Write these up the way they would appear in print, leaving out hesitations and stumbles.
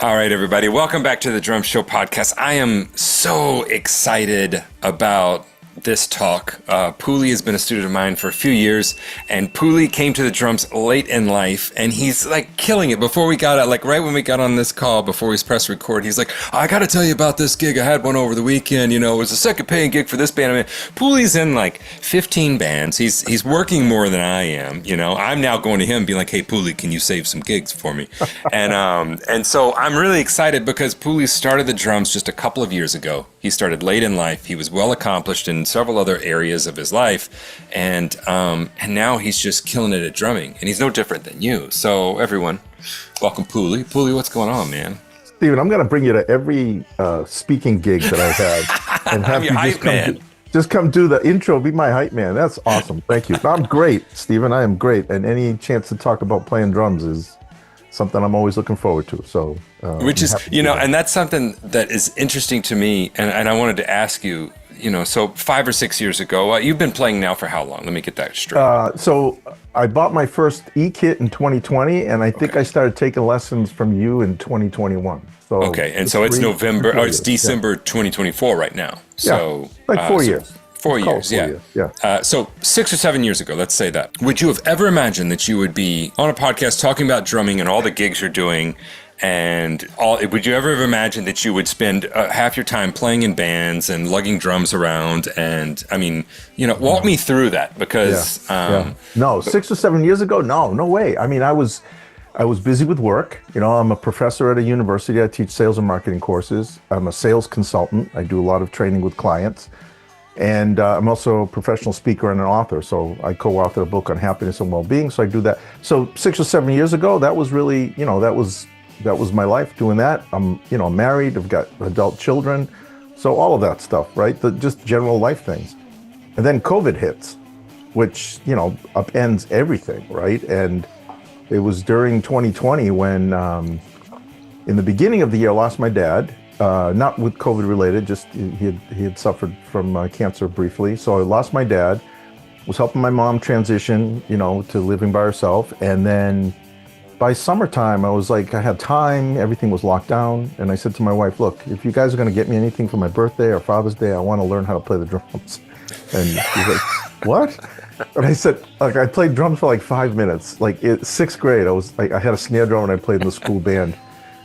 All right, everybody. Welcome back to the Drum Show podcast. I am so excited about this talk. Pouli has been a student of mine for a few years, and Pouli came to the drums late in life, and he's like killing it. Before we got out, like right when we got on this call, before we pressed record, he's like, I got to tell you about this gig. I had one over the weekend. You know, it was the second paying gig for this band. I mean, Pouli's in like 15 bands. He's working more than I am. You know, I'm now going to him being like, hey, Pouli, can you save some gigs for me? And so I'm really excited because Pouli started the drums just a couple of years ago. He started late in life. He was well accomplished in several other areas of his life, and now he's just killing it at drumming, and he's no different than you. So everyone, welcome Pouli. Pouli, what's going on, man? Steven, I'm going to bring you to every speaking gig that I've had and have you just come do the intro, be my hype man. That's awesome. Thank you. I'm great, Steven. I am great, and any chance to talk about playing drums is something I'm always looking forward to. So, which is, you know, and that's something that is interesting to me, and I wanted to ask you. You know, so 5 or 6 years ago, you've been playing now for how long? Let me get that straight. So I bought my first E-kit in 2020, and I think I started taking lessons from you in 2021. So okay, and so it's November, or it's December 2024 right now. So like 4 years. 4 years, yeah. So 6 or 7 years ago, let's say that. Would you have ever imagined that you would be on a podcast talking about drumming and all the gigs you're doing? And would you ever have imagined that you would spend half your time playing in bands and lugging drums around? And I mean, you know, walk me through that because no, 6 or 7 years ago, no way. I mean, I was busy with work. You know, I'm a professor at a university. I teach sales and marketing courses. I'm a sales consultant. I do a lot of training with clients, and I'm also a professional speaker and an author. So I co-authored a book on happiness and well-being. So I do that. So 6 or 7 years ago, that was really, you know, that was my life doing that. I'm married, I've got adult children. So all of that stuff, right? Just general life things. And then COVID hits, which, you know, upends everything, right? And it was during 2020 when, in the beginning of the year, I lost my dad, not with COVID related, just he had suffered from cancer briefly. So I lost my dad, was helping my mom transition, you know, to living by herself. And then by summertime, I was like, I had time, everything was locked down. And I said to my wife, look, if you guys are going to get me anything for my birthday or Father's Day, I want to learn how to play the drums. And she's like, what? And I said, like, I played drums for like 5 minutes. Like in 6th grade, I had a snare drum and I played in the school band.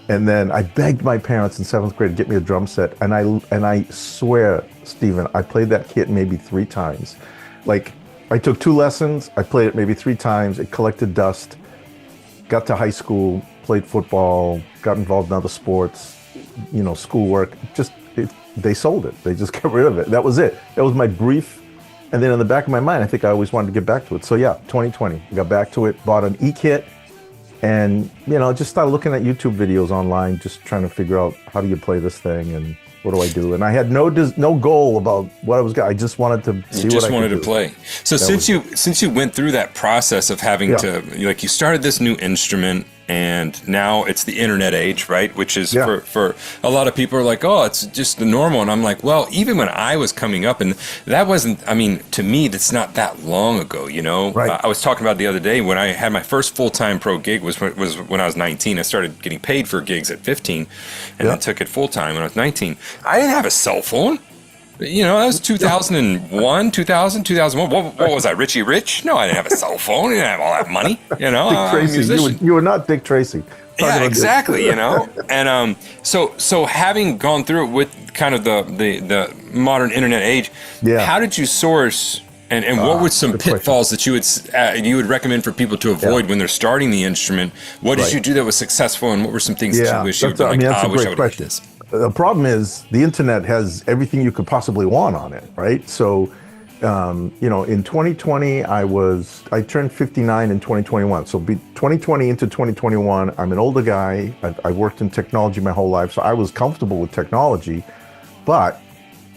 And then I begged my parents in 7th grade to get me a drum set. And I swear, Steven, I played that kit maybe 3 times. Like, I took 2 lessons, I played it maybe 3 times, it collected dust. Got to high school, played football, got involved in other sports, you know, schoolwork. They sold it. They just got rid of it. That was it. That was my brief. And then in the back of my mind, I think I always wanted to get back to it. So yeah, 2020, I got back to it, bought an E-kit, and, you know, just started looking at YouTube videos online, just trying to figure out how do you play this thing and what do I do? And I had no goal about what I was going. I just wanted to see what I could do. You just wanted to play. So since you went through that process of having to, like, you started this new instrument, and now it's the internet age, right? Which is for a lot of people are like, oh, it's just the normal. And I'm like, well, even when I was coming up, and that wasn't, I mean, to me, that's not that long ago, you know? Right. I was talking about the other day when I had my first full-time pro gig was when I was 19. I started getting paid for gigs at 15 and then took it full-time when I was 19. I didn't have a cell phone. You know, that was 2001, 2001. What was I, Richie Rich? No, I didn't have a cell phone. I didn't have all that money. You know, Dick Tracy. You were not Dick Tracy. Yeah, exactly. You know, and so having gone through it with kind of the modern internet age, how did you source? And what were some pitfalls that you would recommend for people to avoid when they're starting the instrument? What did you do that was successful, and what were some things that you wish you would like? That's I wish I a would great have question. this. The problem is the internet has everything you could possibly want on it, right? So, you know, in 2020, I turned 59 in 2021. So 2020 into 2021, I'm an older guy. I worked in technology my whole life, so I was comfortable with technology. But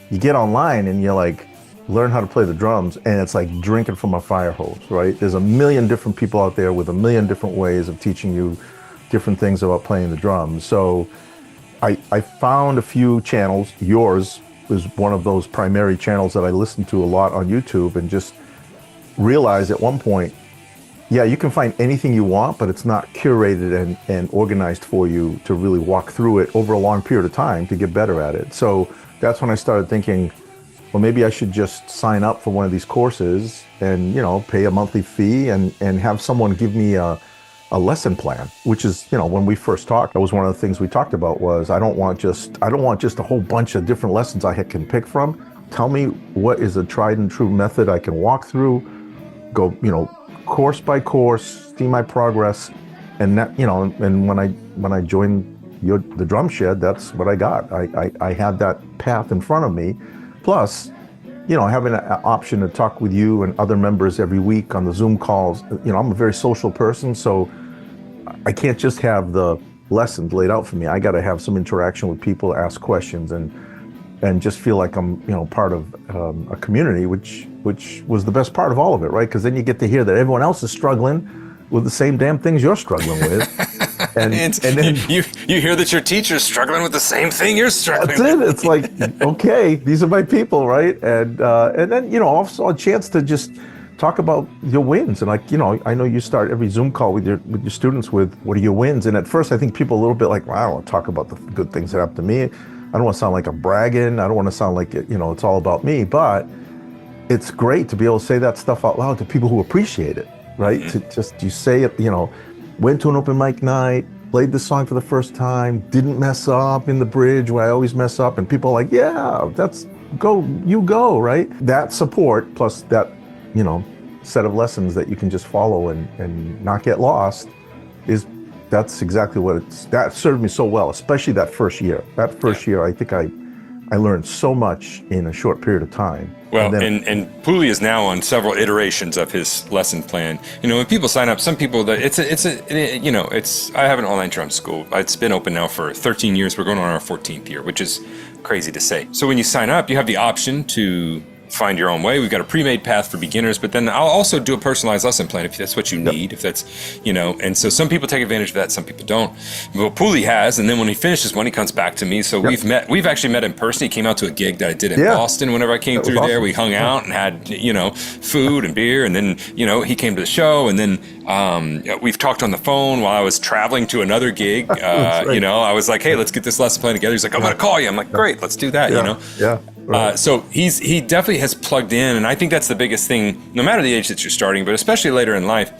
you get online and you're like, learn how to play the drums, and it's like drinking from a fire hose, right? There's a million different people out there with a million different ways of teaching you different things about playing the drums. So I found a few channels. Yours was one of those primary channels that I listened to a lot on YouTube, and just realized at one point Yeah, you can find anything you want, but it's not curated and organized for you to really walk through it over a long period of time to get better at it. So that's when I started thinking, well, maybe I should just sign up for one of these courses and, pay a monthly fee and have someone give me a lesson plan, which is, when we first talked, that was one of the things we talked about was I don't want just a whole bunch of different lessons I can pick from. Tell me what is a tried and true method I can walk through, go, course by course, see my progress, and that, and when I joined the drum shed, that's what I got. I had that path in front of me, plus, having an option to talk with you and other members every week on the Zoom calls. I'm a very social person, so I can't just have the lessons laid out for me. I got to have some interaction with people, ask questions, and just feel like I'm, part of a community, which was the best part of all of it, right? Because then you get to hear that everyone else is struggling with the same damn things you're struggling with. And then you hear that your teacher's struggling with the same thing you're struggling that's with. it. It's like, okay, these are my people, right? And then, also a chance to just talk about your wins. And I know you start every Zoom call with your students with, what are your wins? And at first I think people are a little bit like, well, I don't want to talk about the good things that happened to me. I don't want to sound like I'm bragging. I don't want to sound like, it's all about me. But it's great to be able to say that stuff out loud to people who appreciate it, right? Mm-hmm. You say it, went to an open mic night, played the song for the first time, didn't mess up in the bridge where I always mess up, and people are like, yeah, you go, right? That support plus that, set of lessons that you can just follow and not get lost that's exactly that served me so well, especially that first year. That first year, I think I learned so much in a short period of time. Well, and Pouli is now on several iterations of his lesson plan. When people sign up, some people I have an online drum school. It's been open now for 13 years. We're going on our 14th year, which is crazy to say. So when you sign up, you have the option to find your own way. We've got a pre-made path for beginners, but then I'll also do a personalized lesson plan if that's what you need, if that's, and so some people take advantage of that, some people don't. Well, Pouli has, and then when he finishes one, he comes back to me. So we've actually met in person. He came out to a gig that I did in Boston whenever I came through there. We hung out and had, food and beer, and then, he came to the show, and then we've talked on the phone while I was traveling to another gig. Right. I was like, hey, let's get this lesson plan together. He's like, I'm going to call you. I'm like, great, let's do that, Yeah. Right. So he definitely has plugged in, and I think that's the biggest thing, no matter the age that you're starting, but especially later in life,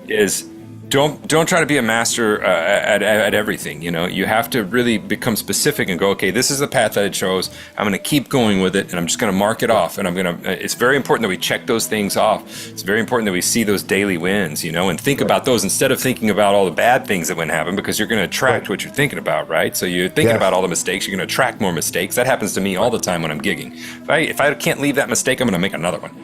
is don't try to be a master at everything. You have to really become specific and go, okay, this is the path that I chose. I'm going to keep going with it, and I'm just going to mark it off. And it's very important that we check those things off. It's very important that we see those daily wins, and think about those instead of thinking about all the bad things that wouldn't happen, because you're going to attract what you're thinking about, right? So you're thinking about all the mistakes, you're going to attract more mistakes. That happens to me all the time when I'm gigging. If I can't leave that mistake, I'm going to make another one,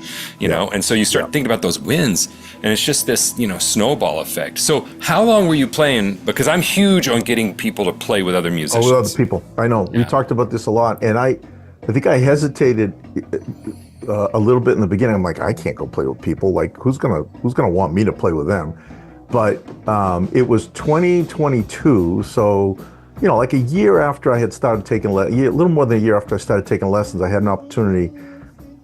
And so you start thinking about those wins, and it's just this, snowball effect. So how long were you playing? Because I'm huge on getting people to play with other musicians. Oh, with other people. I know. Yeah. We talked about this a lot. And I think I hesitated a little bit in the beginning. I'm like, I can't go play with people. Like, who's gonna want me to play with them? But it was 2022. So, like a year after I had started taking a little more than a year after I started taking lessons, I had an opportunity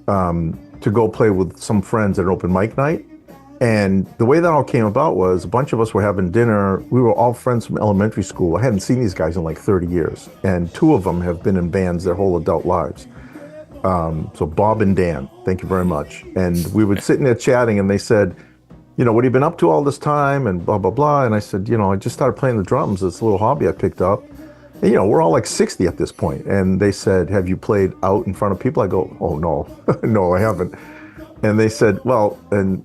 to go play with some friends at an open mic night. And the way that all came about was a bunch of us were having dinner. We were all friends from elementary school. I hadn't seen these guys in like 30 years. And two of them have been in bands their whole adult lives. So Bob and Dan, thank you very much. And we were sitting there chatting, and they said, what have you been up to all this time? And blah, blah, blah. And I said, I just started playing the drums. It's a little hobby I picked up. And, we're all like 60 at this point. And they said, have you played out in front of people? I go, oh, no, no, I haven't. And they said, well, and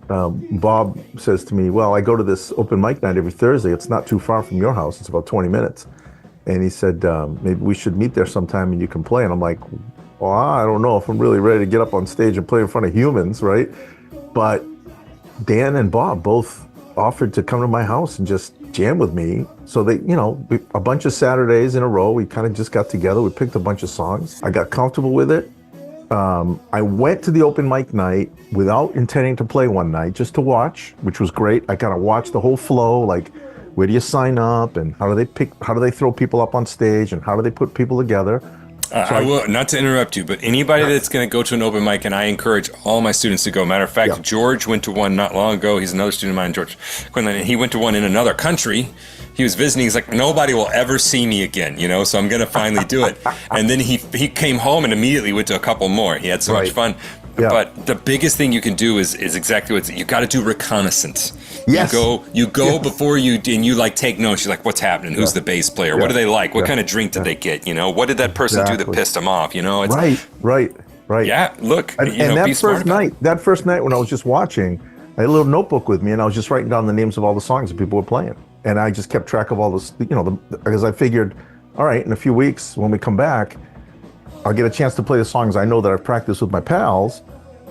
Bob says to me, well, I go to this open mic night every Thursday. It's not too far from your house. It's about 20 minutes. And he said, maybe we should meet there sometime and you can play. And I'm like, well, I don't know if I'm really ready to get up on stage and play in front of humans, right? But Dan and Bob both offered to come to my house and just jam with me. So they, a bunch of Saturdays in a row, we kind of just got together. We picked a bunch of songs. I got comfortable with it. I went to the open mic night without intending to play one night, just to watch, which was great. I kind of watched the whole flow, like where do you sign up and how do they throw people up on stage and how do they put people together? So I will, not to interrupt you, but anybody that's going to go to an open mic, and I encourage all my students to go. Matter of fact, George went to one not long ago. He's another student of mine, George Quinlan, and he went to one in another country. He was visiting. He's like, nobody will ever see me again, so I'm going to finally do it. And then he came home and immediately went to a couple more. He had so much fun. Yeah. But the biggest thing you can do is exactly what you got to do: reconnaissance. Yes. You go before you, and you like take notes. You're like, what's happening? Who's the bass player? What do they like? What kind of drink did they get? What did that person do that pissed them off? It's, right. Yeah, look, and that first night when I was just watching, I had a little notebook with me, and I was just writing down the names of all the songs that people were playing, and I just kept track of all this, because I figured, all right, in a few weeks when we come back, I'll get a chance to play the songs I know that I've practiced with my pals,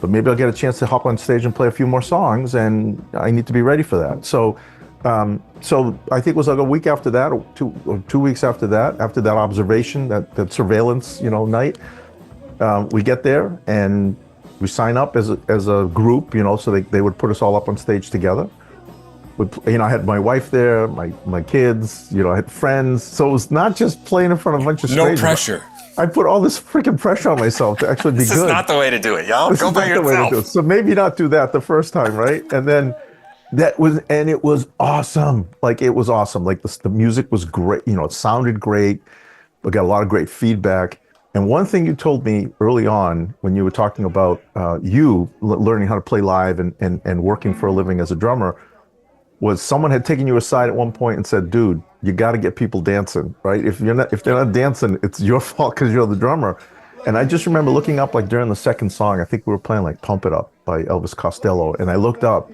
but maybe I'll get a chance to hop on stage and play a few more songs, and I need to be ready for that. So I think it was like a week after that, or 2 weeks after that observation, that surveillance, night, we get there and we sign up as a group, so they would put us all up on stage together. I had my wife there, my kids, I had friends. So it was not just playing in front of a bunch of strangers. No pressure. I put all this freaking pressure on myself to actually be good. This is not the way to do it, y'all. Go by yourself. So maybe not do that the first time, right? And then it was awesome. Like, it was awesome. Like, the music was great. It sounded great. We got a lot of great feedback. And one thing you told me early on when you were talking about you learning how to play live and working for a living as a drummer was someone had taken you aside at one point and said, dude, you got to get people dancing, right? If they're not dancing, it's your fault because you're the drummer. And I just remember looking up, like, during the second song, I think we were playing like Pump It Up by Elvis Costello. And I looked up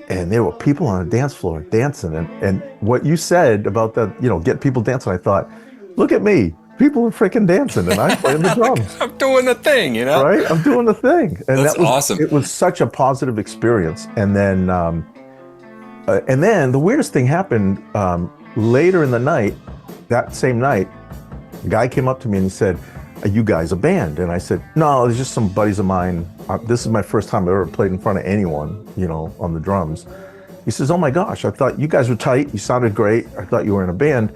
and there were people on the dance floor dancing. And what you said about that, get people dancing, I thought, look at me. People are freaking dancing and I'm playing the drums. I'm doing the thing, Right? I'm doing the thing. And That's awesome. It was such a positive experience. And then the weirdest thing happened later in the night, that same night, a guy came up to me and he said, are you guys a band? And I said, no, it's just some buddies of mine. This is my first time I've ever played in front of anyone, on the drums. He says, oh my gosh, I thought you guys were tight. You sounded great. I thought you were in a band.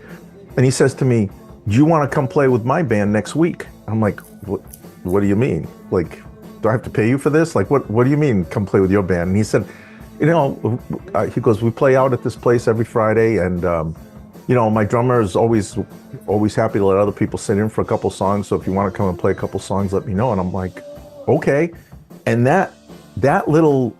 And he says to me, do you want to come play with my band next week? I'm like, what do you mean? Like, do I have to pay you for this? Like, what do you mean come play with your band? And he said, he goes, we play out at this place every Friday, and my drummer is always happy to let other people sit in for a couple songs. So if you want to come and play a couple songs, let me know. And I'm like, okay. And that little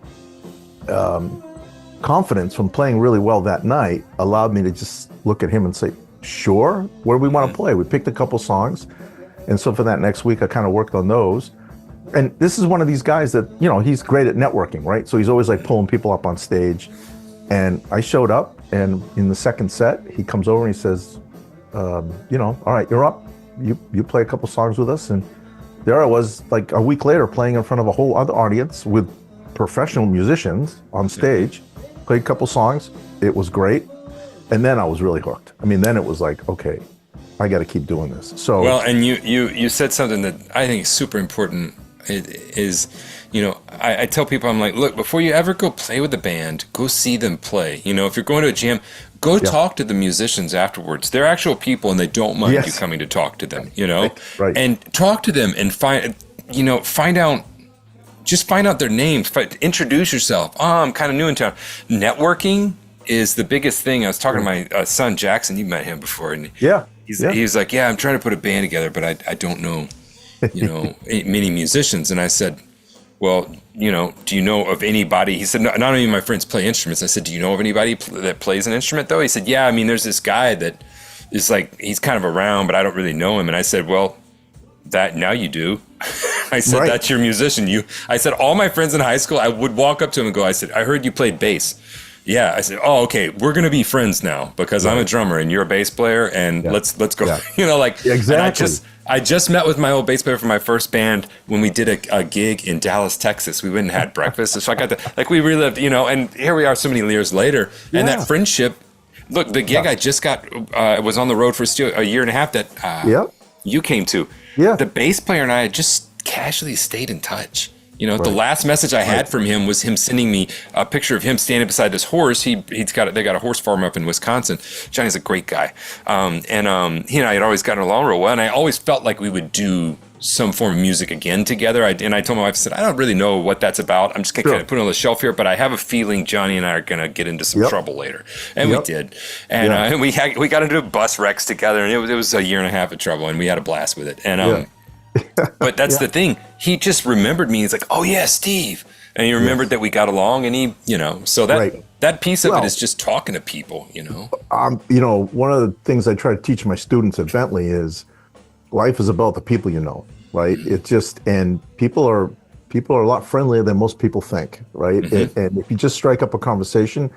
confidence from playing really well that night allowed me to just look at him and say, sure, where do we want to play? We picked a couple songs. And so for that next week, I kind of worked on those. And this is one of these guys that, he's great at networking, right? So he's always like pulling people up on stage. And I showed up, and in the second set, he comes over and he says, all right, you're up. You play a couple songs with us. And there I was, like a week later, playing in front of a whole other audience with professional musicians on stage. Played a couple songs. It was great. And then I was really hooked. I mean, then it was like, okay, I got to keep doing this. So well, and you said something that I think is super important. It is, I tell people, I'm like, look, before you ever go play with the band, go see them play. If you're going to a jam, go talk to the musicians afterwards. They're actual people, and they don't mind you coming to talk to them. Right. And talk to them and find out their names. Introduce yourself. Oh, I'm kind of new in town. Networking is the biggest thing. I was talking to my son Jackson. You met him before, and he's like, yeah, I'm trying to put a band together, but I don't know, many musicians. And I said, well, do you know of anybody? He said, not any of my friends play instruments. I said, do you know of anybody that plays an instrument though? He said, yeah, I mean, there's this guy that is like, he's kind of around, but I don't really know him. And I said, well, that now you do. I said, that's your musician. I said, all my friends in high school, I would walk up to him and go, I said, I heard you played bass. Yeah, I said, oh, okay, we're going to be friends now because I'm a drummer and you're a bass player, and let's go. Yeah. Exactly. I just met with my old bass player for my first band when we did a gig in Dallas, Texas. We went and had breakfast. So I got to, we relived, and here we are so many years later. Yeah. And that friendship, look, the gig I just got was on the road for a year and a half that you came to. Yeah. The bass player and I just casually stayed in touch. The last message I had from him was him sending me a picture of him standing beside this horse. They got a horse farm up in Wisconsin. Johnny's a great guy. He and I had always gotten along real well. And I always felt like we would do some form of music again together. I told my wife, I said, I don't really know what that's about. I'm just going to kind of put it on the shelf here, but I have a feeling Johnny and I are going to get into some trouble later. And we did. And we got into bus wrecks together, and it was a year and a half of trouble, and we had a blast with it. And but that's the thing. He just remembered me. He's like, oh yeah, Steve. And he remembered that we got along, and he, so that piece of it is just talking to people, One of the things I try to teach my students at Bentley is life is about the people you know, right? It just, and people are a lot friendlier than most people think, right? Mm-hmm. And if you just strike up a conversation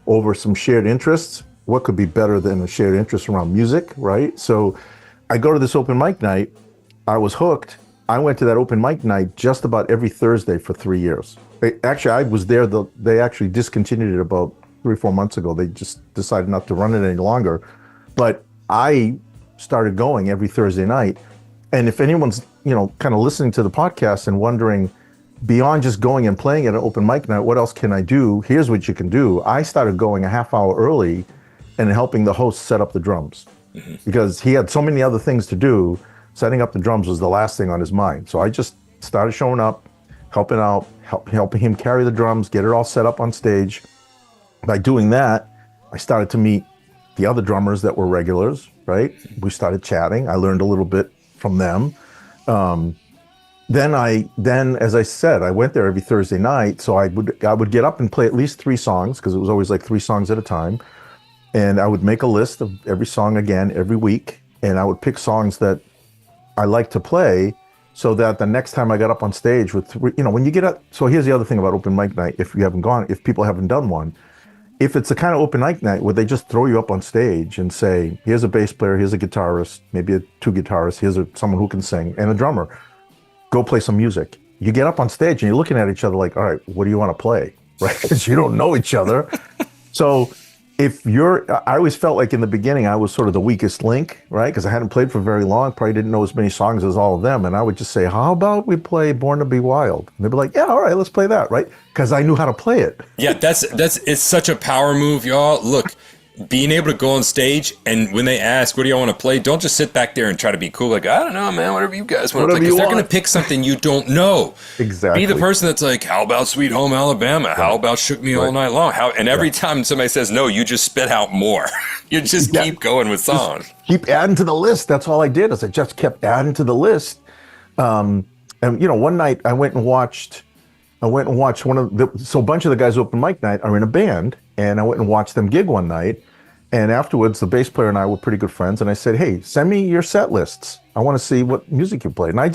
over some shared interests, what could be better than a shared interest around music, right? So I go to this open mic night. I was hooked. I went to that open mic night just about every Thursday for 3 years. Actually, I was there. They actually discontinued it about 3 or 4 months ago. They just decided not to run it any longer. But I started going every Thursday night. And if anyone's, kind of listening to the podcast and wondering, beyond just going and playing at an open mic night, what else can I do? Here's what you can do. I started going a half hour early and helping the host set up the drums because he had so many other things to do. Setting up the drums was the last thing on his mind. So I just started showing up, helping out, helping him carry the drums, get it all set up on stage. By doing that, I started to meet the other drummers that were regulars, right? We started chatting. I learned a little bit from them. Then, as I said, I went there every Thursday night. So I would get up and play at least 3 songs because it was always like 3 songs at a time. And I would make a list of every song again every week. And I would pick songs that I like to play so that the next time I got up on stage with 3, when you get up. So here's the other thing about open mic night. If people haven't done one, if it's a kind of open mic night where they just throw you up on stage and say, here's a bass player, here's a guitarist, maybe 2 guitarists, here's someone who can sing and a drummer, go play some music. You get up on stage and you're looking at each other like, all right, what do you want to play? Right? Because you don't know each other. So I always felt like in the beginning, I was sort of the weakest link, right? Because I hadn't played for very long, probably didn't know as many songs as all of them. And I would just say, how about we play Born to Be Wild? And they'd be like, yeah, all right, let's play that, right? Because I knew how to play it. Yeah, it's such a power move, y'all. Look, being able to go on stage and when they ask, what do y'all want to play? Don't just sit back there and try to be cool. Like, I don't know, man, whatever you guys want to play. Because they're going to pick something you don't know. Exactly. Be the person that's like, how about Sweet Home Alabama? Right. How about Shook Me All Night Long? And every time somebody says no, you just spit out more. You just keep going with songs. Just keep adding to the list. That's all I did is I just kept adding to the list. And one night I went and watched so a bunch of the guys open mic night are in a band, and I went and watched them gig one night. And afterwards, the bass player and I were pretty good friends. And I said, hey, send me your set lists. I want to see what music you play. And I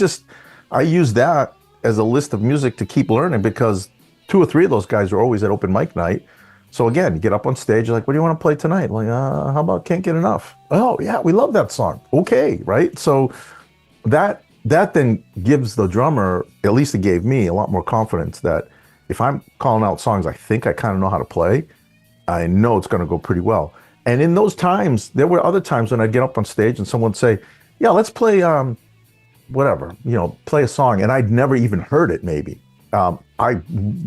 used that as a list of music to keep learning because 2 or 3 of those guys are always at open mic night. So again, you get up on stage, you're like, what do you want to play tonight? I'm like, how about Can't Get Enough? Oh yeah, we love that song. Okay, right? So that then gives the drummer, at least it gave me a lot more confidence that if I'm calling out songs I think I kind of know how to play, I know it's going to go pretty well. And in those times, there were other times when I'd get up on stage and someone would say, yeah, let's play whatever, play a song. And I'd never even heard it maybe. I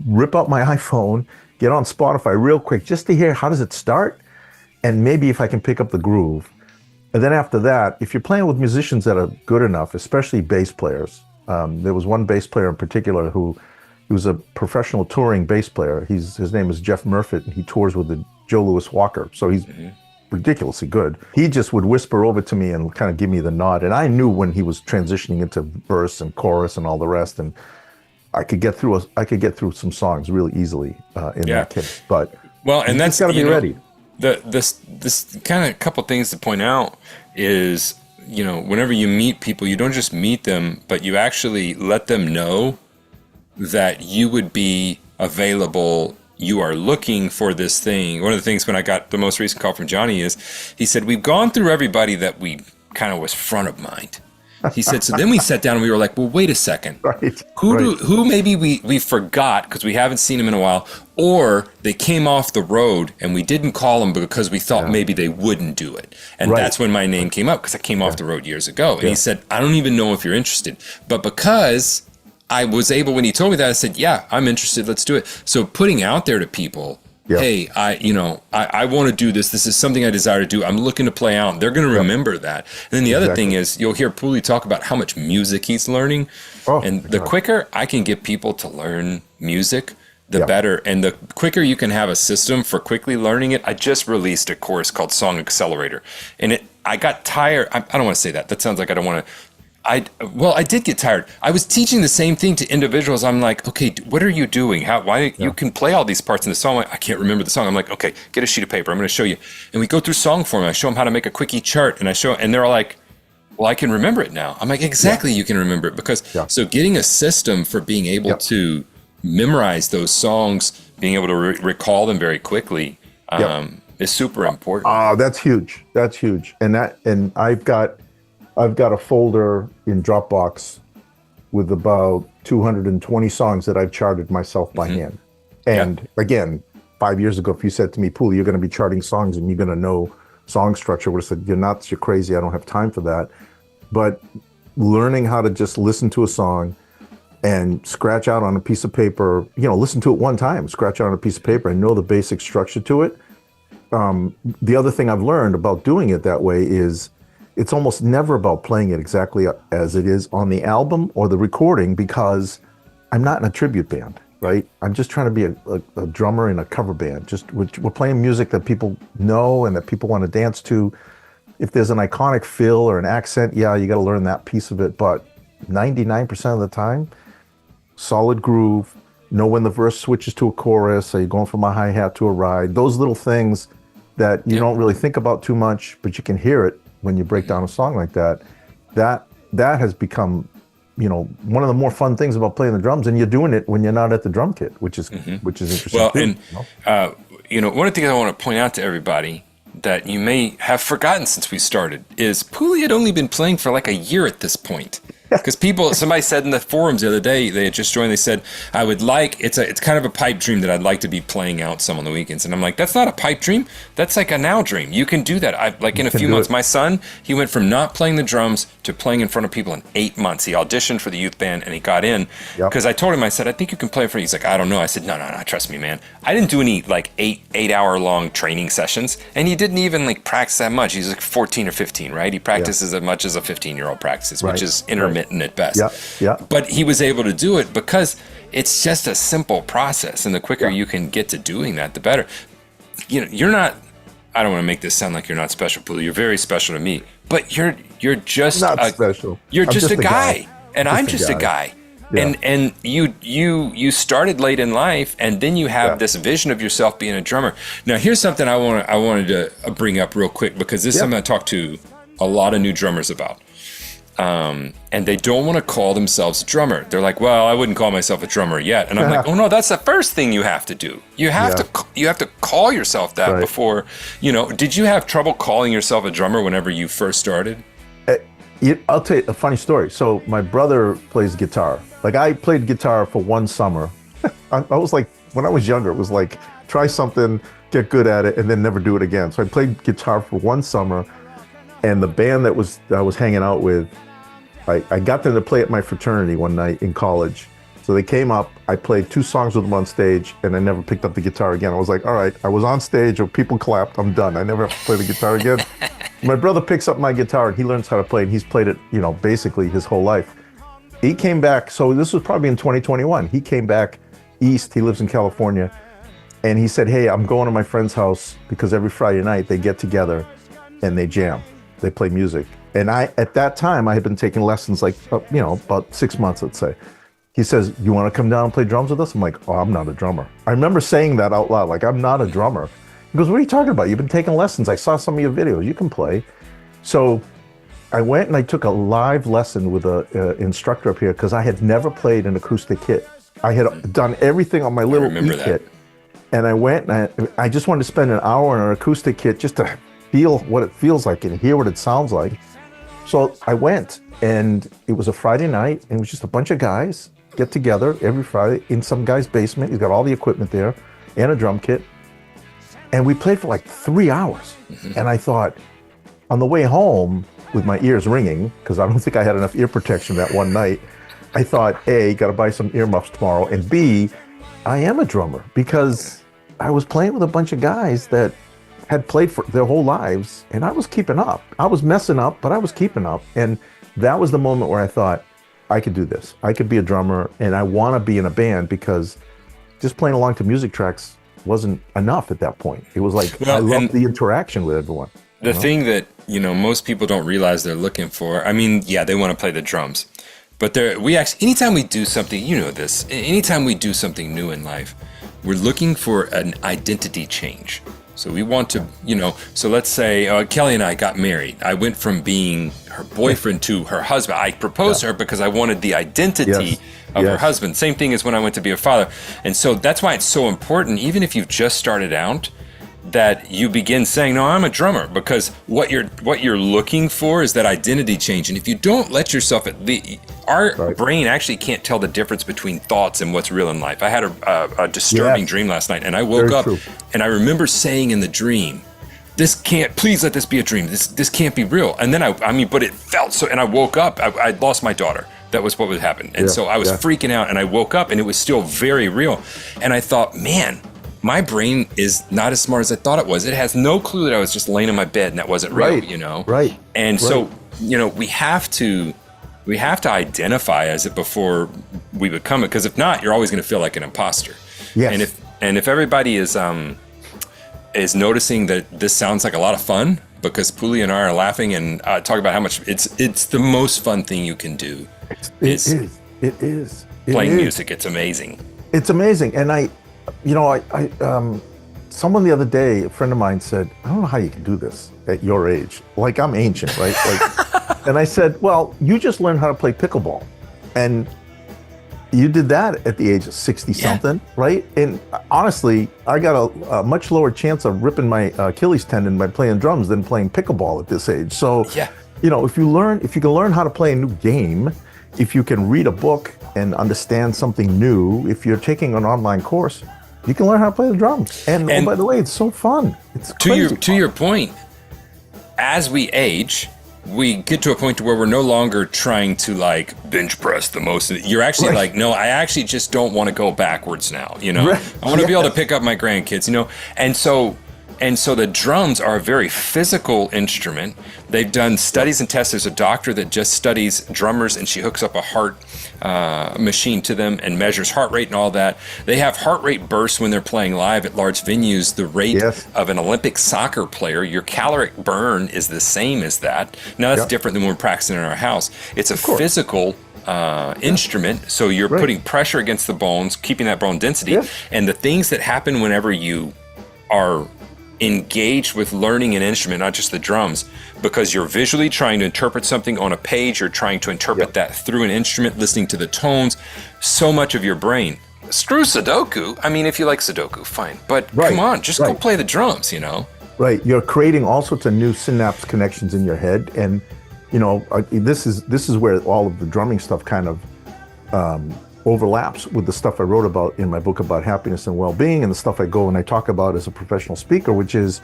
rip up my iPhone, get on Spotify real quick just to hear how does it start and maybe if I can pick up the groove. And then after that, if you're playing with musicians that are good enough, especially bass players, there was one bass player in particular who was a professional touring bass player. His name is Jeff Murfitt, and he tours with the Joe Louis Walker. So he's ridiculously good. He just would whisper over to me and kind of give me the nod. And I knew when he was transitioning into verse and chorus and all the rest. And I could get through some songs really easily in that case. But and that's got to be ready. This kind of couple things to point out is, whenever you meet people, you don't just meet them, but you actually let them know that you would be available. You are looking for this thing. One of the things when I got the most recent call from Johnny is he said, we've gone through everybody that we kind of was front of mind. He said, so then we sat down and we were like, well, wait a second. Who maybe we forgot because we haven't seen them in a while, or they came off the road and we didn't call them because we thought maybe they wouldn't do it. And that's when my name came up because I came off the road years ago. And he said, I don't even know if you're interested. But because I was able, when he told me that, I said, yeah, I'm interested. Let's do it. So putting out there to people, hey, I want to do this. This is something I desire to do. I'm looking to play out. They're going to remember that. And then the other thing is, you'll hear Pouli talk about how much music he's learning. And the quicker I can get people to learn music, the better. And the quicker you can have a system for quickly learning it. I just released a course called Song Accelerator. And I got tired. I don't want to say that. That sounds like I don't want to. I did get tired. I was teaching the same thing to individuals. I'm like, okay, what are you doing? You can play all these parts in the song. I can't remember the song. I'm like, okay, get a sheet of paper. I'm going to show you. And we go through song form. I show them how to make a quickie chart, and they're all like, well, I can remember it now. I'm like, exactly, you can remember it because so getting a system for being able to memorize those songs, being able to recall them very quickly is super important. That's huge. That's huge. And I've got a folder in Dropbox with about 220 songs that I've charted myself by hand. And again, 5 years ago, if you said to me, Pouli, you're going to be charting songs and you're going to know song structure, I would have said, you're nuts, you're crazy, I don't have time for that. But learning how to just listen to a song and scratch out on a piece of paper, listen to it one time, scratch out on a piece of paper and know the basic structure to it. The other thing I've learned about doing it that way is it's almost never about playing it exactly as it is on the album or the recording because I'm not in a tribute band, right? I'm just trying to be a drummer in a cover band. We're playing music that people know and that people want to dance to. If there's an iconic fill or an accent, you got to learn that piece of it. But 99% of the time, solid groove, know when the verse switches to a chorus, are you going from a hi-hat to a ride? Those little things that you don't really think about too much, but you can hear it when you break down a song like that. That has become, one of the more fun things about playing the drums, and you're doing it when you're not at the drum kit, which is interesting. Well, too, one of the things I want to point out to everybody that you may have forgotten since we started is Pouli had only been playing for like a year at this point. Because somebody said in the forums the other day, they had just joined, they said, it's kind of a pipe dream that I'd like to be playing out some on the weekends. And I'm like, that's not a pipe dream. That's like a now dream. You can do that. In a few months, my son, he went from not playing the drums to playing in front of people in 8 months. He auditioned for the youth band and he got in. Because I told him, I said, I think you can play in front of. He's like, I don't know. I said, no, trust me, man. I didn't do any like 8-hour long training sessions. And he didn't even like practice that much. He's like 14 or 15, right? He practices as much as a 15-year-old practices, which is intermittent at best. But he was able to do it because it's just a simple process, and the quicker you can get to doing that, the better. You're not. I don't want to make this sound like you're not special, Pouli. You're very special to me, but you're just not special. You're just a guy, and I'm just a guy. And you started late in life, and then you have this vision of yourself being a drummer. Now, here's something I wanted to bring up real quick because this is something I talk to a lot of new drummers about. And they don't want to call themselves a drummer. They're like, well, I wouldn't call myself a drummer yet. And I'm like, oh no, that's the first thing you have to do. You have to call yourself that before, did you have trouble calling yourself a drummer whenever you first started? I'll tell you a funny story. So my brother plays guitar. Like I played guitar for one summer. I was like, when I was younger, it was like, try something, get good at it, and then never do it again. So I played guitar for one summer, and the band that I was hanging out with, I got them to play at my fraternity one night in college. So they came up, I played 2 songs with them on stage, and I never picked up the guitar again. I was like, all right, I was on stage, or people clapped, I'm done. I never have to play the guitar again. My brother picks up my guitar, and he learns how to play, and he's played it, basically his whole life. He came back, so this was probably in 2021. He came back east, he lives in California, and he said, hey, I'm going to my friend's house, because every Friday night they get together and they jam. They play music. And at that time, I had been taking lessons about 6 months, let's say. He says, you want to come down and play drums with us? I'm like, oh, I'm not a drummer. I remember saying that out loud, like, I'm not a drummer. He goes, what are you talking about? You've been taking lessons. I saw some of your videos. You can play. So I went and I took a live lesson with an instructor up here because I had never played an acoustic kit. I had done everything on my little E-kit. And I went and I just wanted to spend an hour on an acoustic kit just to feel what it feels like and hear what it sounds like. So I went, and it was a Friday night, and it was just a bunch of guys get together every Friday in some guy's basement. He's got all the equipment there and a drum kit. And we played for like 3 hours. And I thought, on the way home, with my ears ringing, because I don't think I had enough ear protection that one night, I thought, A, got to buy some earmuffs tomorrow, and B, I am a drummer because I was playing with a bunch of guys that had played for their whole lives, and I was keeping up. I was messing up, but I was keeping up. And that was the moment where I thought, I could do this. I could be a drummer, and I want to be in a band, because just playing along to music tracks wasn't enough at that point. It was like, I loved the interaction with everyone. The thing that, most people don't realize they're looking for, I mean, yeah, they want to play the drums, but anytime we do something, anytime we do something new in life, we're looking for an identity change. So we want to, so let's say Kelly and I got married. I went from being her boyfriend to her husband. I proposed to her because I wanted the identity of her husband. Same thing as when I went to be a father. And so that's why it's so important, even if you've just started out, that you begin saying, no, I'm a drummer, because what you're looking for is that identity change. And if you don't let yourself, our brain actually can't tell the difference between thoughts and what's real in life. I had a disturbing dream last night, and I woke up and I remember saying in the dream, please let this be a dream. This can't be real. And then but it felt so, and I woke up, I lost my daughter. That was what would happen. And so I was freaking out, and I woke up and it was still very real. And I thought, man, my brain is not as smart as I thought it was. It has no clue that I was just laying in my bed and that wasn't real, Right. And so, we have to identify as it before we become it, because if not, you're always going to feel like an imposter. Yes. And if everybody is noticing that this sounds like a lot of fun, because Pouli and I are laughing and talk about how much it's the most fun thing you can do. It is. Playing music. It's amazing. It's amazing. And someone the other day, a friend of mine said, I don't know how you can do this at your age. Like, I'm ancient, right? And I said, well, you just learned how to play pickleball. And you did that at the age of 60 something, right? And honestly, I got a much lower chance of ripping my Achilles tendon by playing drums than playing pickleball at this age. So, if you can learn how to play a new game, if you can read a book and understand something new, if you're taking an online course, you can learn how to play the drums. And by the way, it's so fun. It's crazy to your point, as we age, we get to a point to where we're no longer trying to bench press the most. You're actually no, I actually just don't want to go backwards now. I want to be able to pick up my grandkids. And so the drums are a very physical instrument. They've done studies and tests. There's a doctor that just studies drummers, and she hooks up a heart machine to them and measures heart rate and all that. They have heart rate bursts when they're playing live at large venues, the rate of an Olympic soccer player. Your caloric burn is the same as that. Now, that's different than when we're practicing in our house. It's a physical instrument, so you're putting pressure against the bones, keeping that bone density. And the things that happen whenever you are engaged with learning an instrument, not just the drums, because you're visually trying to interpret something on a page, you're trying to interpret that through an instrument, listening to the tones, so much of your brain. Screw Sudoku. I mean, if you like Sudoku, fine. But come on, just go play the drums, Right. You're creating all sorts of new synapse connections in your head. And, this is where all of the drumming stuff kind of overlaps with the stuff I wrote about in my book about happiness and well-being, and the stuff I go and I talk about as a professional speaker, which is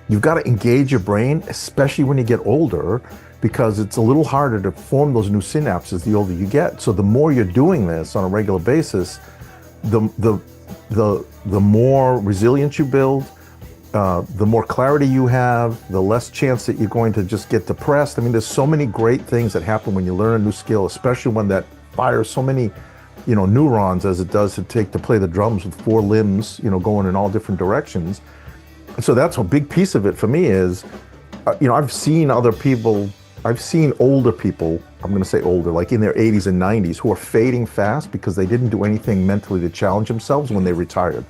you've got to engage your brain, especially when you get older, because it's a little harder to form those new synapses the older you get. So the more you're doing this on a regular basis, the more resilience you build, the more clarity you have, the less chance that you're going to just get depressed. I mean, there's so many great things that happen when you learn a new skill, especially one that fires so many neurons as it does to play the drums with four limbs, going in all different directions. So that's a big piece of it for me is, I've seen older people, I'm going to say older, like in their 80s and 90s, who are fading fast because they didn't do anything mentally to challenge themselves when they retired.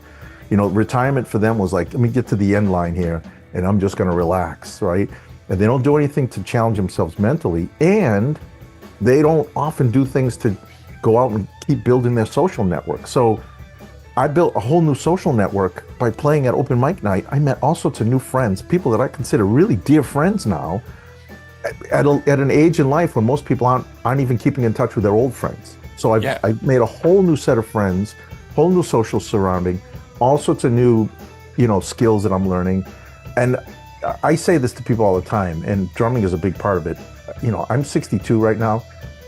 Retirement for them was like, let me get to the end line here and I'm just going to relax, right? And they don't do anything to challenge themselves mentally, and they don't often do things to go out and keep building their social network. So I built a whole new social network by playing at open mic night. I met all sorts of new friends, people that I consider really dear friends now, at an age in life when most people aren't even keeping in touch with their old friends. So I've made a whole new set of friends, whole new social surrounding, all sorts of new, skills that I'm learning. And I say this to people all the time, and drumming is a big part of it. I'm 62 right now.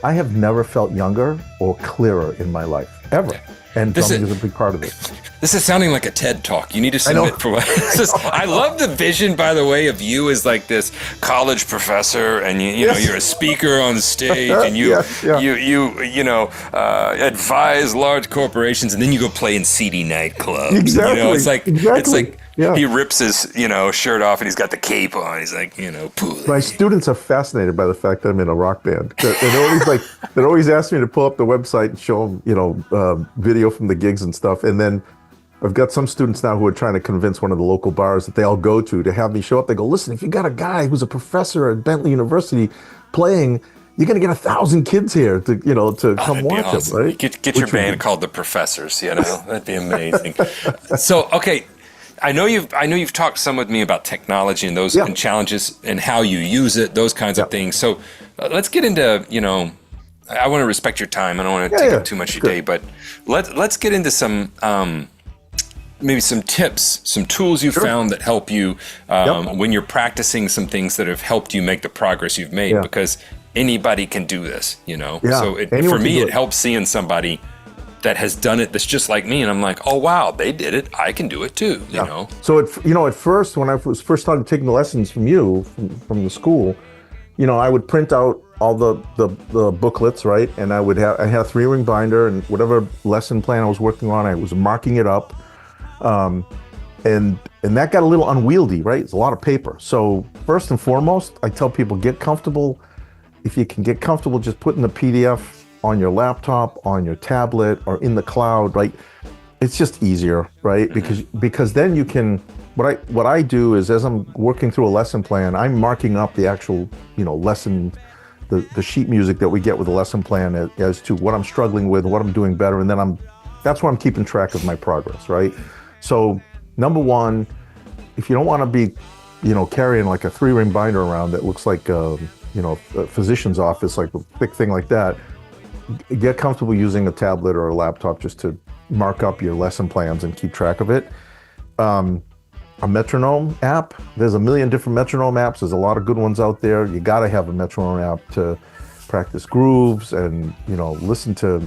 I have never felt younger or clearer in my life, ever. And drumming is a big part of it. This is sounding like a TED Talk. You need to submit for what this is. I love the vision, by the way, of you as like this college professor, and you know you're a speaker on stage, and you advise large corporations, and then you go play in seedy nightclubs. Exactly. You know, it's like Yeah. he rips his shirt off, and he's got the cape on. He's like, Pouli. My students are fascinated by the fact that I'm in a rock band. They always ask me to pull up the website and show them, video from the gigs and stuff. And then I've got some students now who are trying to convince one of the local bars that they all go to have me show up. They go, listen, if you got a guy who's a professor at Bentley University playing, you're going to get 1,000 kids here to come watch awesome. him, right? Get your band called the Professors. That'd be amazing. So, okay. I know you've talked some with me about technology and those and challenges and how you use it, those kinds of things. So let's get into, I want to respect your time. I don't want to take up too much of your day, but let's get into some, maybe some tips, some tools you found that help you when you're practicing some things that have helped you make the progress you've made, because anybody can do this, So for me, it helps seeing somebody that has done it that's just like me, and I'm like, oh wow, they did it, I can do it too, you know. So at first, when I was first started taking the lessons from you from the school, I would print out all the booklets, right? And I had a 3-ring binder, and whatever lesson plan I was working on, I was marking it up, and that got a little unwieldy, right? It's a lot of paper. So first and foremost, I tell people, get comfortable. If you can get comfortable, just putting the PDF on your laptop, on your tablet, or in the cloud, right? It's just easier, right? Because then you can, what I do is, as I'm working through a lesson plan, I'm marking up the actual, lesson, the sheet music that we get with the lesson plan as to what I'm struggling with, what I'm doing better, and then that's where I'm keeping track of my progress, right? So number one, if you don't want to be, carrying like a 3-ring binder around that looks like a physician's office, like a thick thing like that, get comfortable using a tablet or a laptop just to mark up your lesson plans and keep track of it. A metronome app. There's a million different metronome apps. There's a lot of good ones out there. You got to have a metronome app to practice grooves and, listen to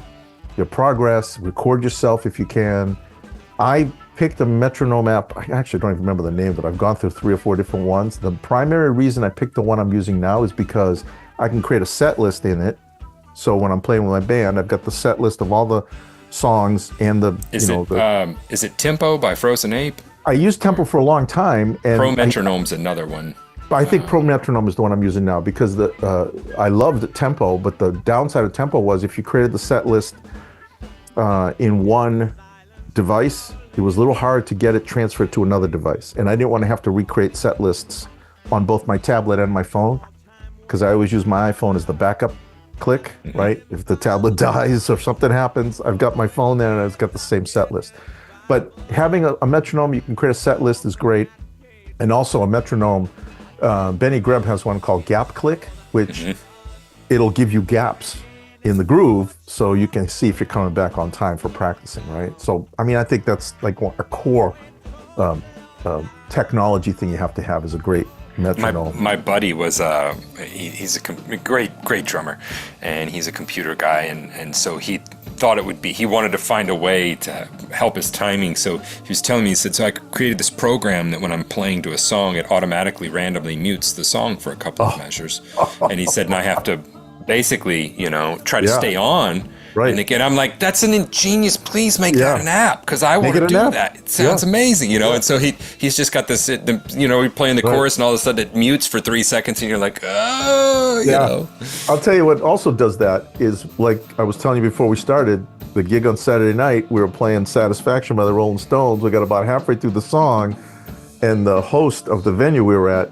your progress, record yourself if you can. I picked a metronome app. I actually don't even remember the name, but I've gone through 3 or 4 different ones. The primary reason I picked the one I'm using now is because I can create a set list in it. So when I'm playing with my band, I've got the set list of all the songs and is it Tempo by Frozen Ape? I used Tempo for a long time. And Pro Metronome's another one. I think Pro Metronome is the one I'm using now because I loved Tempo, but the downside of Tempo was if you created the set list in one device, it was a little hard to get it transferred to another device. And I didn't want to have to recreate set lists on both my tablet and my phone because I always use my iPhone as the backup click, right? If the tablet dies or something happens, I've got my phone there and it's got the same set list. But having a metronome, you can create a set list is great. And also a metronome, Benny Greb has one called Gap Click, which it'll give you gaps in the groove so you can see if you're coming back on time for practicing, right? So, I think that's like a core technology thing you have to have is a great metronome. My buddy was he's a great drummer, and he's a computer guy, and so he thought he wanted to find a way to help his timing. So he was telling me, he said, so I created this program that when I'm playing to a song, it automatically randomly mutes the song for a couple of measures. And he said, and I have to basically, try to stay on. Right. And again, I'm like, that's an ingenious, please make that an app, because I want to do that. It sounds amazing, And so he's just got this, we're playing the chorus and all of a sudden it mutes for 3 seconds and you're like, oh, you know. I'll tell you what also does that is, like I was telling you before we started, the gig on Saturday night, we were playing Satisfaction by the Rolling Stones. We got about halfway through the song and the host of the venue we were at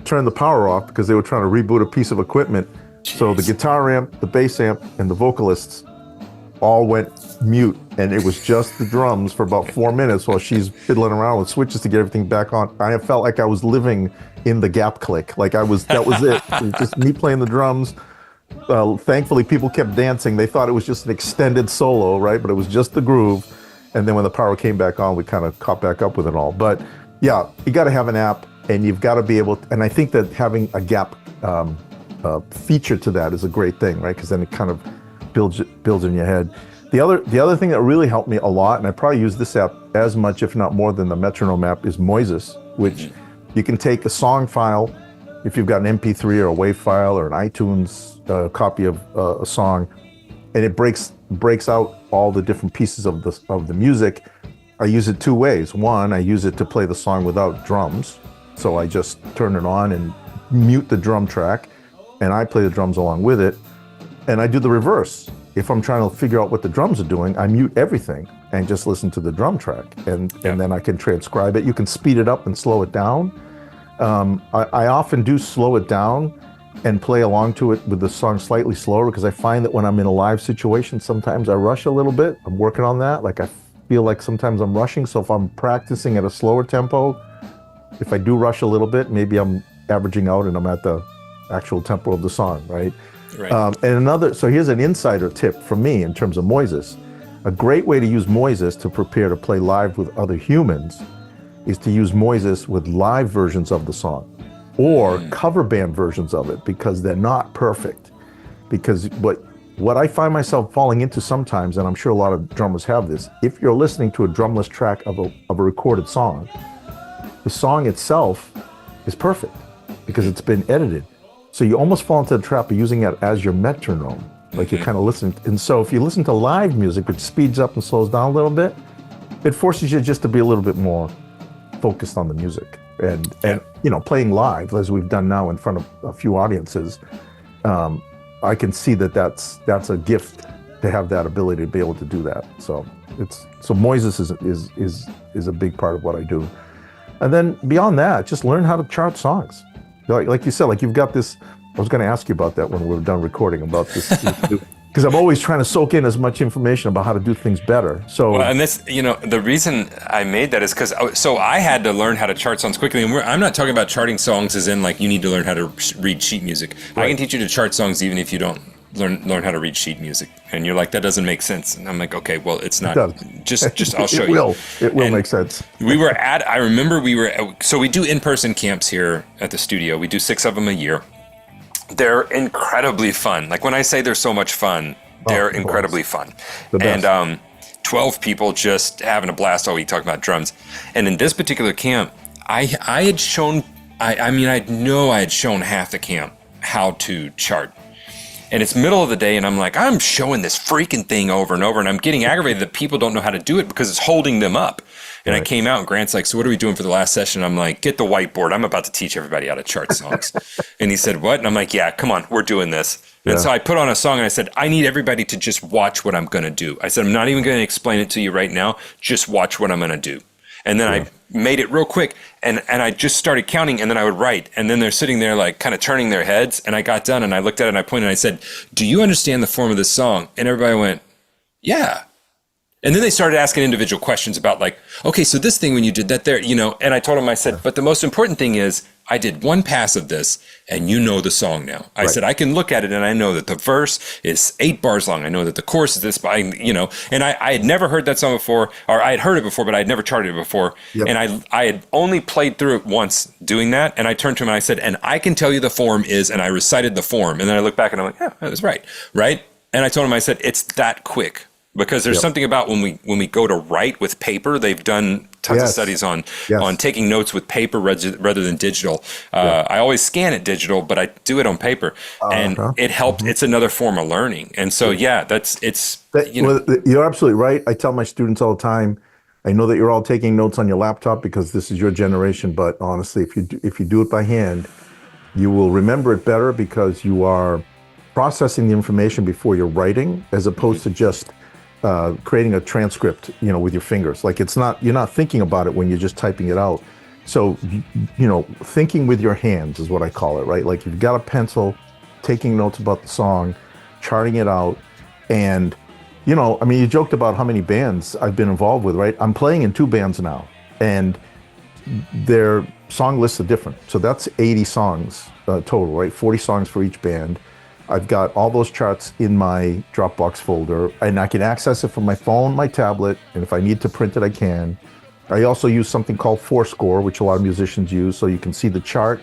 turned the power off because they were trying to reboot a piece of equipment. Jeez. So the guitar amp, the bass amp, and the vocalists all went mute, and it was just the drums for about 4 minutes while she's fiddling around with switches to get everything back on. I felt like I was living in the Gap Click. Like that was it. It was just me playing the drums. Thankfully, people kept dancing. They thought it was just an extended solo, right? But it was just the groove. And then when the power came back on, we kind of caught back up with it all. But yeah, you got to have an app, and you've got to be able to, and I think that having a Gap feature to that is a great thing, right? Because then it kind of builds in your head. The other thing that really helped me a lot, and I probably use this app as much, if not more than the metronome app, is Moises, which you can take a song file, if you've got an MP3 or a WAV file or an iTunes copy of a song, and it breaks out all the different pieces of the music. I use it two ways. One, I use it to play the song without drums, so I just turn it on and mute the drum track, and I play the drums along with it. And I do the reverse. If I'm trying to figure out what the drums are doing, I mute everything and just listen to the drum track, and then I can transcribe it. You can speed it up and slow it down. I often do slow it down and play along to it with the song slightly slower, because I find that when I'm in a live situation, sometimes I rush a little bit. I'm working on that. Like, I feel like sometimes I'm rushing. So if I'm practicing at a slower tempo, if I do rush a little bit, maybe I'm averaging out and I'm at the actual tempo of the song, right? So here's an insider tip from me in terms of Moises. A great way to use Moises to prepare to play live with other humans is to use Moises with live versions of the song or cover band versions of it, because they're not perfect. Because what I find myself falling into sometimes, and I'm sure a lot of drummers have this, if you're listening to a drumless track of a recorded song, the song itself is perfect because it's been edited. So you almost fall into the trap of using it as your metronome, like you're kind of listening. And so if you listen to live music, which speeds up and slows down a little bit, it forces you just to be a little bit more focused on the music. And playing live, as we've done now in front of a few audiences, I can see that that's a gift to have that ability to be able to do that. So Moises is a big part of what I do. And then beyond that, just learn how to chart songs. Like you said, like you've got this. I was going to ask you about that when we were done recording about this, because I'm always trying to soak in as much information about how to do things better. So, and this, the reason I made that is because I had to learn how to chart songs quickly. And I'm not talking about charting songs as in like you need to learn how to read sheet music. Right. I can teach you to chart songs even if you don't learn how to read sheet music. And you're like, that doesn't make sense. And I'm like, okay, well, it's not. Just I'll show you. It will make sense. I remember so we do in-person camps here at the studio. We do 6 of them a year. They're incredibly fun. Like when I say they're so much fun, they're incredibly fun. And 12 people just having a blast all week talking about drums. And in this particular camp, I had shown half the camp how to chart. And it's middle of the day, and I'm like, I'm showing this freaking thing over and over, and I'm getting aggravated that people don't know how to do it because it's holding them up. And I came out, and Grant's like, so what are we doing for the last session? I'm like, get the whiteboard. I'm about to teach everybody how to chart songs. And he said, what? And I'm like, yeah, come on, we're doing this. And so I put on a song, and I said, I need everybody to just watch what I'm going to do. I said, I'm not even going to explain it to you right now. Just watch what I'm going to do. And then I made it real quick, and I just started counting, and then I would write. And then they're sitting there like kind of turning their heads, and I got done, and I looked at it, and I pointed, and I said, do you understand the form of this song? And everybody went, yeah. And then they started asking individual questions about like, okay, so this thing when you did that there, and I told them, I said, but the most important thing is I did one pass of this and you know the song now. I said, I can look at it and I know that the verse is 8 bars long. I know that the chorus is this, and I had never heard that song before, or I had heard it before, but I had never charted it before. Yep. And I had only played through it once doing that. And I turned to him and I said, and I can tell you the form is, and I recited the form. And then I looked back and I'm like, yeah, that was right. Right. And I told him, I said, it's that quick. Because there's something about when we go to write with paper, they've done tons of studies on taking notes with paper rather than digital. I always scan it digital, but I do it on paper, and it helps. It's another form of learning, and so you're absolutely right. I tell my students all the time. I know that you're all taking notes on your laptop because this is your generation, but honestly, if you do it by hand, you will remember it better because you are processing the information before you're writing, as opposed to just creating a transcript, with your fingers. Like you're not thinking about it when you're just typing it out. So, thinking with your hands is what I call it, right? Like you've got a pencil, taking notes about the song, charting it out. And, you joked about how many bands I've been involved with, right? I'm playing in 2 bands now, and their song lists are different. So that's 80 songs total, right? 40 songs for each band. I've got all those charts in my Dropbox folder, and I can access it from my phone, my tablet, and if I need to print it, I can. I also use something called Fourscore, which a lot of musicians use, so you can see the chart,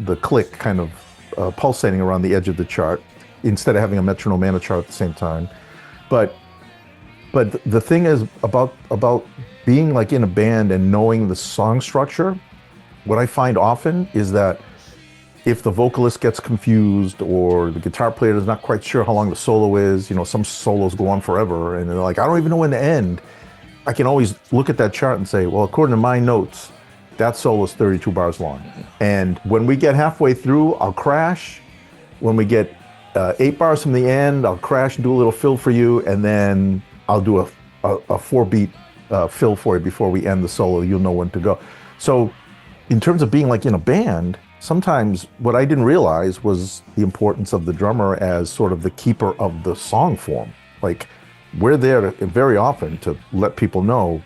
the click kind of pulsating around the edge of the chart instead of having a metronome and a chart at the same time. But the thing is about being like in a band and knowing the song structure, what I find often is that if the vocalist gets confused or the guitar player is not quite sure how long the solo is, some solos go on forever and they're like, I don't even know when to end. I can always look at that chart and say, well, according to my notes, that solo is 32 bars long. And when we get halfway through, I'll crash. When we get 8 bars from the end, I'll crash and do a little fill for you. And then I'll do a 4-beat fill for you before we end the solo. You'll know when to go. So in terms of being like in a band, sometimes what I didn't realize was the importance of the drummer as sort of the keeper of the song form. Like, we're there very often to let people know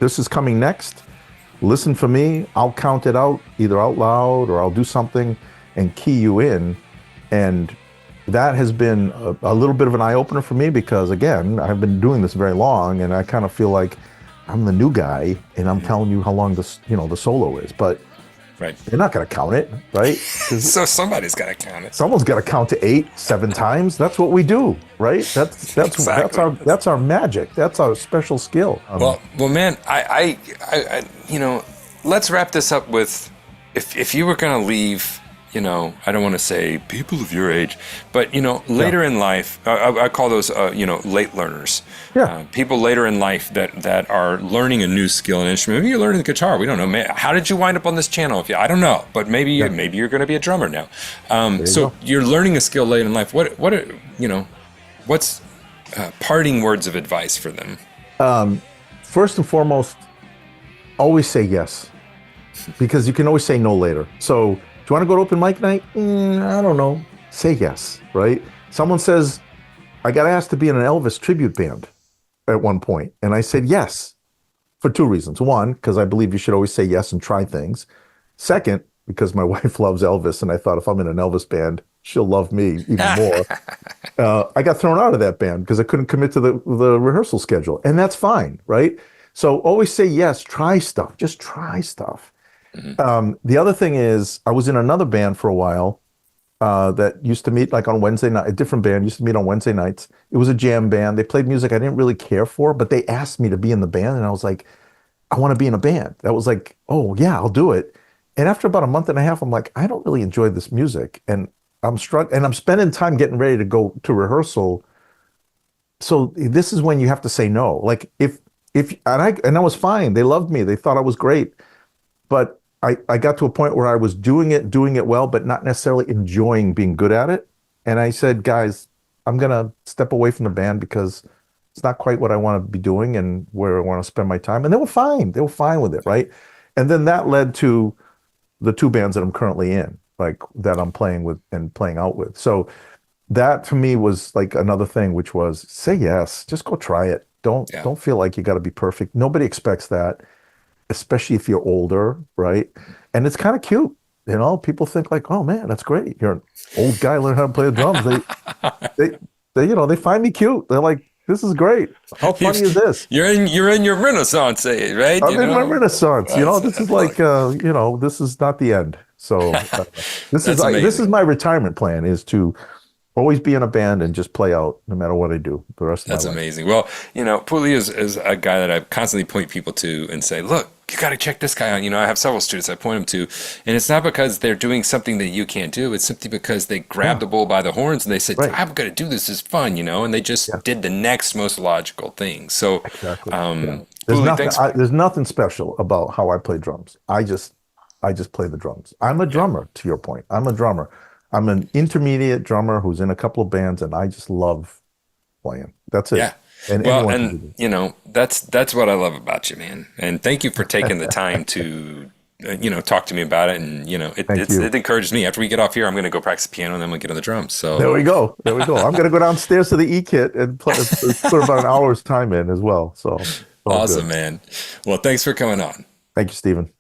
this is coming next. Listen for me. I'll count it out either out loud or I'll do something and key you in. And that has been a little bit of an eye-opener for me because, again, I've been doing this very long and I kind of feel like I'm the new guy and I'm telling you how long the solo is. But right. They're not going to count it, right? So somebody's got to count it. Someone's got to count to 8, 7 times. That's what we do, right? That's Exactly. that's our magic. That's our special skill. Well, man, I let's wrap this up with if you were going to leave. I don't want to say people of your age, but later in life, I call those late learners. Yeah. People later in life that are learning a new skill and instrument. Maybe you're learning the guitar. We don't know. Man, how did you wind up on this channel? I don't know, but maybe you're going to be a drummer now. So you're learning a skill late in life. What's parting words of advice for them? First and foremost, always say yes, because you can always say no later. So, do you want to go to open mic night? I don't know. Say yes, right? Someone says, I got asked to be in an Elvis tribute band at one point, and I said yes for 2 reasons. One, because I believe you should always say yes and try things. Second, because my wife loves Elvis, and I thought if I'm in an Elvis band, she'll love me even more. I got thrown out of that band because I couldn't commit to the rehearsal schedule, and that's fine, right? So always say yes, try stuff, just try stuff. Mm-hmm. The other thing is, I was in another band for a while that used to meet like on Wednesday night. A different band used to meet on Wednesday nights. It was a jam band. They played music I didn't really care for, but they asked me to be in the band, and I was like, I want to be in a band. That was like, oh yeah, I'll do it. And after about a month and a half, I'm like, I don't really enjoy this music, and I'm struggling, and I'm spending time getting ready to go to rehearsal. So this is when you have to say no. Like if and I was fine. They loved me. They thought I was great, but I got to a point where I was doing it well, but not necessarily enjoying being good at it. And I said, guys, I'm going to step away from the band because it's not quite what I want to be doing and where I want to spend my time. And they were fine. They were fine with it, right? And then that led to the 2 bands that I'm currently in, like that I'm playing with and playing out with. So that to me was like another thing, which was say yes, just go try it. Don't feel like you got to be perfect. Nobody expects that, especially if you're older, right? And it's kind of cute. People think like, oh man, that's great. You're an old guy learning how to play the drums. They find me cute. They're like, this is great. How funny is this? You're in your Renaissance age, right? I'm in my Renaissance. This is like, this is not the end. So this is my retirement plan, is to always be in a band and just play out no matter what I do the rest of my life. That's amazing. Well, Pouli is a guy that I constantly point people to and say, look, you got to check this guy out. I have several students I point them to, and it's not because they're doing something that you can't do. It's simply because they grabbed the bull by the horns and they said, right, I'm going to do this. It's fun, and they just did the next most logical thing. So exactly. Pouli, there's nothing special about how I play drums. I just play the drums. I'm a drummer, to your point. I'm a drummer. I'm an intermediate drummer who's in a couple of bands, and I just love playing. That's it. Yeah. And that's what I love about you, man. And thank you for taking the time to talk to me about it. And it encourages me. After we get off here, I'm going to go practice the piano, and then we'll get on the drums. So there we go. I'm going to go downstairs to the E-kit and put about an hour's time in as well. So awesome, man. Well, thanks for coming on. Thank you, Stephen.